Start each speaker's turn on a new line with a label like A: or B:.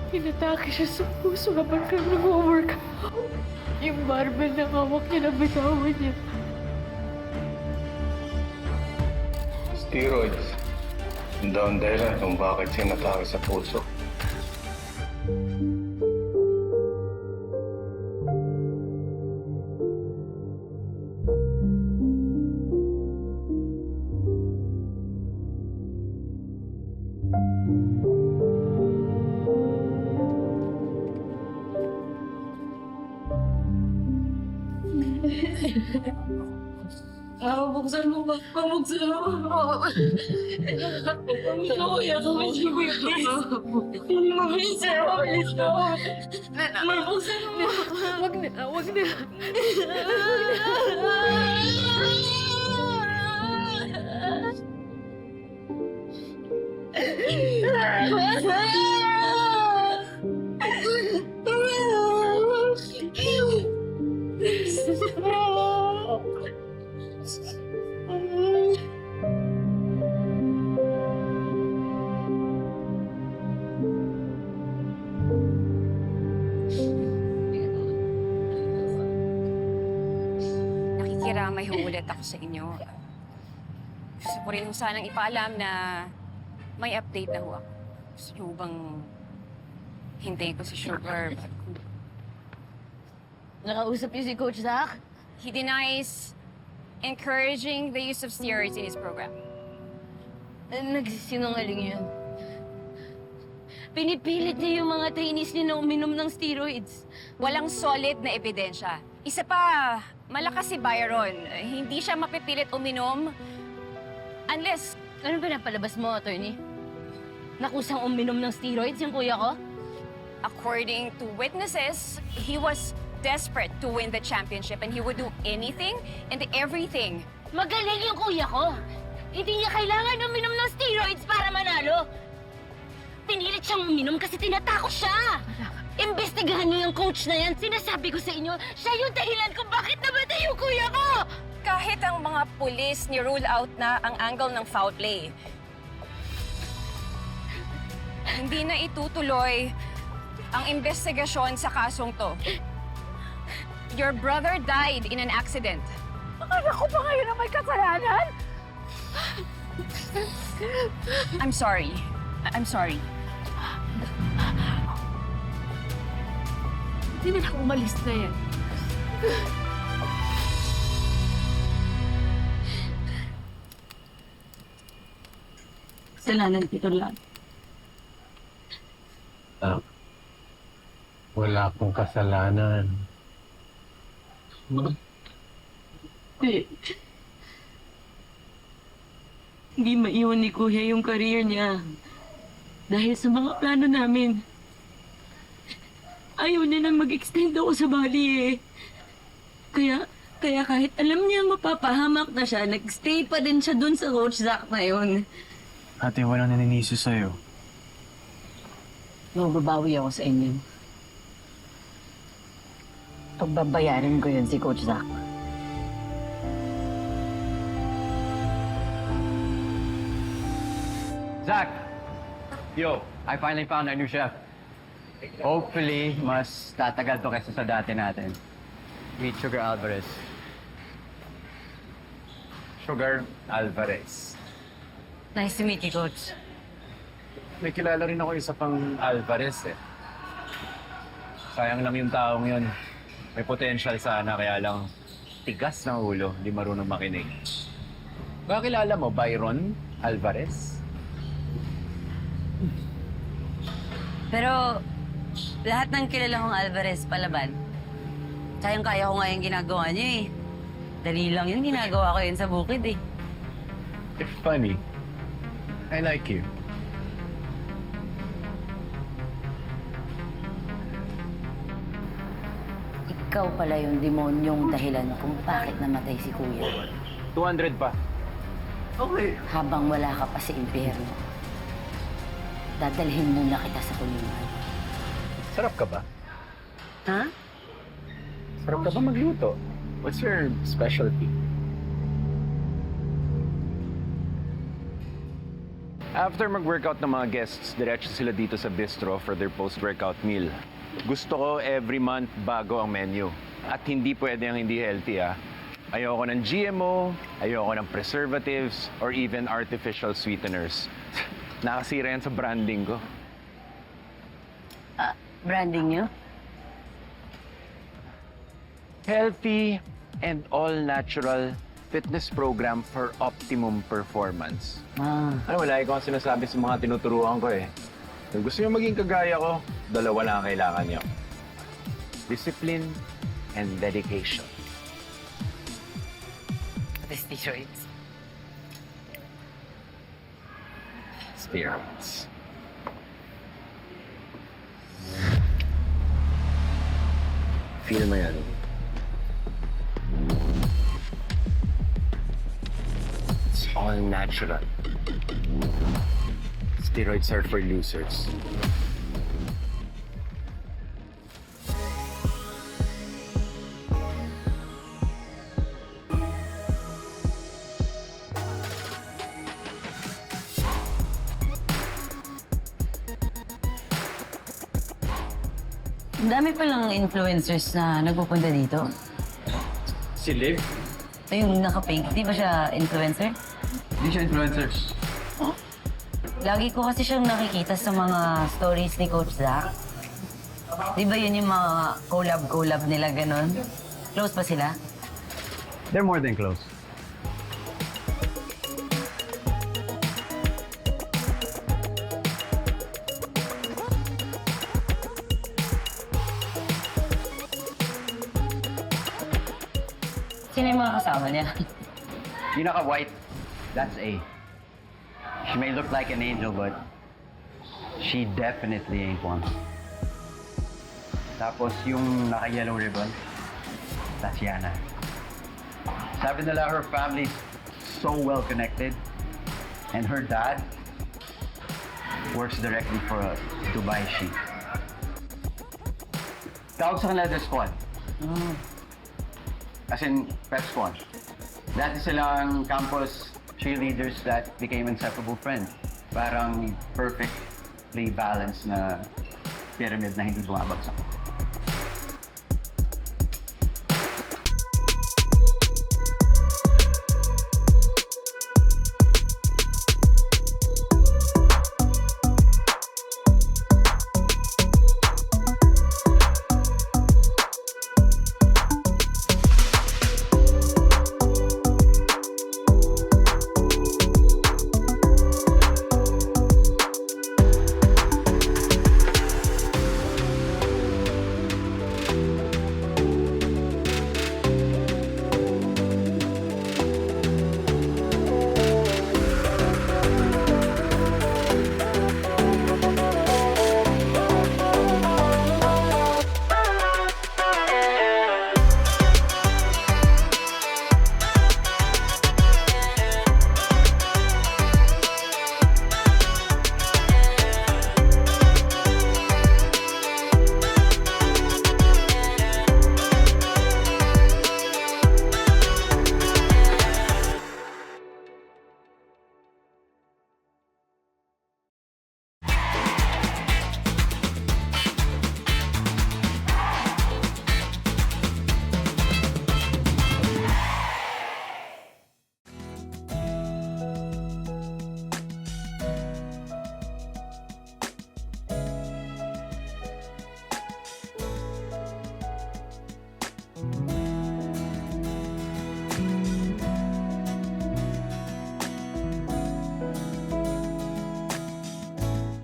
A: Inatake siya sa puso habang kang nag-workout. Yung barbell na hawak niya na bitawan niya.
B: Steroids. Ang daw ang dahilan kung bakit siya natake sa puso.
A: Buksan mo ba? Buksan mo. Kuya, kumisip ko yung mabisa. Buksan mo. Wag na, wag na.
C: Nakikiramay ho ulit ako sa inyo. Gusto ko rin ho sanang ipaalam na may update na ho ako. Gusto niyo bang hintayin ko si Sugar?
A: Nakausap niyo si Coach Zach?
C: He denies encouraging the use of steroids in his program.
A: Nagsisinungaling yun. Pinipilit niya yung mga trainees niya na uminom ng steroids.
C: Walang solid na ebidensya. Isa pa, malakas si Byron. Hindi siya mapipilit uminom unless...
A: Ano ba napalabas mo, attorney? Nakusang uminom ng steroids yung kuya ko?
C: According to witnesses, he was desperate to win the championship and he would do anything and everything.
A: Magaling yung kuya ko. Hindi niya kailangan uminom ng steroids para manalo. Pinilit siyang uminom kasi tinatakot siya. Imbestigahan niyo yung coach na yan. Sinasabi ko sa inyo, siya yung dahilan kung bakit namatay yung kuya ko.
C: Kahit ang mga pulis ni-rule out na ang angle ng foul play, hindi na itutuloy ang investigasyon sa kasong to. Your brother died in an accident.
A: Akala ko ba ngayon na may kasalanan?
C: I'm sorry. I'm sorry.
A: Hindi na lang umalis na yan. Kasalanan ito lang.
B: Wala akong kasalanan.
A: Hindi maiwan ni Kuya yung career niya. Dahil sa mga plano namin. Ayaw niya na mag-extend ako sa Bali eh. Kaya kahit alam niya mapapahamak na siya, nag-stay pa din siya dun sa Coach Zach na yun.
D: Ate, walang naniniso sa'yo.
E: Mababawi ako sa inyo. Pagbabayarin ko yun si Coach Zach.
D: Zach! Yo, I finally found our new chef. Hopefully, mas tatagal to kaysa sa dati natin. Meet Sugar Alvarez.
B: Sugar Alvarez.
E: Nice to meet you, Coach.
B: May kilala rin ako isa pang Alvarez eh. Sayang lang yung taong yun. May potential sana, kaya lang tigas ng ulo, hindi marunong makinig. Baka kilala mo, Byron Alvarez?
E: Pero lahat ng kilala kong Alvarez palaban. Kayang-kaya ko nga yung ginagawa niyo eh. Dali lang yun, ginagawa ko yun sa bukid eh.
B: It's funny. I like you.
E: Ikaw pala yung demonyong dahilan kung bakit namatay si Kuya.
B: 200 pa. Okay.
E: Habang wala ka pa sa impyerno, dadalhin muna kita sa kulungan.
B: Sarap ka ba?
E: Ha?
B: Sarap ka ba magluto? What's your specialty? After mag-workout ng mga guests, diretso sila dito sa bistro for their post-workout meal. Gusto ko every month bago ang menu. At hindi pwede ang hindi healthy, ah. Ayoko ng GMO, ayoko ng preservatives, or even artificial sweeteners. Nakasira yan sa branding ko.
E: Branding nyo?
B: Healthy and all-natural fitness program for optimum performance. Ano, wala ko ang sinasabi sa mga tinuturuan ko eh. Kung gusto nyo maging kagaya ko, dalawa lang ang kailangan nyo. Discipline and dedication.
E: The steroids.
B: Steroids. Feel mo yan. It's all natural. Steroids are for losers.
E: Ang dami palang influencers na nagpupunta dito.
D: Si Liv?
E: Yung naka-pink, di ba siya influencer?
D: Hindi siya influencers.
E: Lagi ko kasi siyang nakikita sa mga stories ni Coach Zach. Di ba yun yung mga collab nila ganon? Close pa sila?
D: They're more than close.
E: Sino yung mga kasama niya?
D: Yung naka-white, that's A. She may look like an angel, but she definitely ain't one. Tapos yung naka-yellow ribbon, that's Yana. Sabi nila her family's so well connected, and her dad works directly for a Dubai Sheik. Tawag sa kanila the squad. As in, pep squad. Dati silang campus cheerleaders that became inseparable friends. Parang perfectly balanced na pyramid na hindi bumabagsak.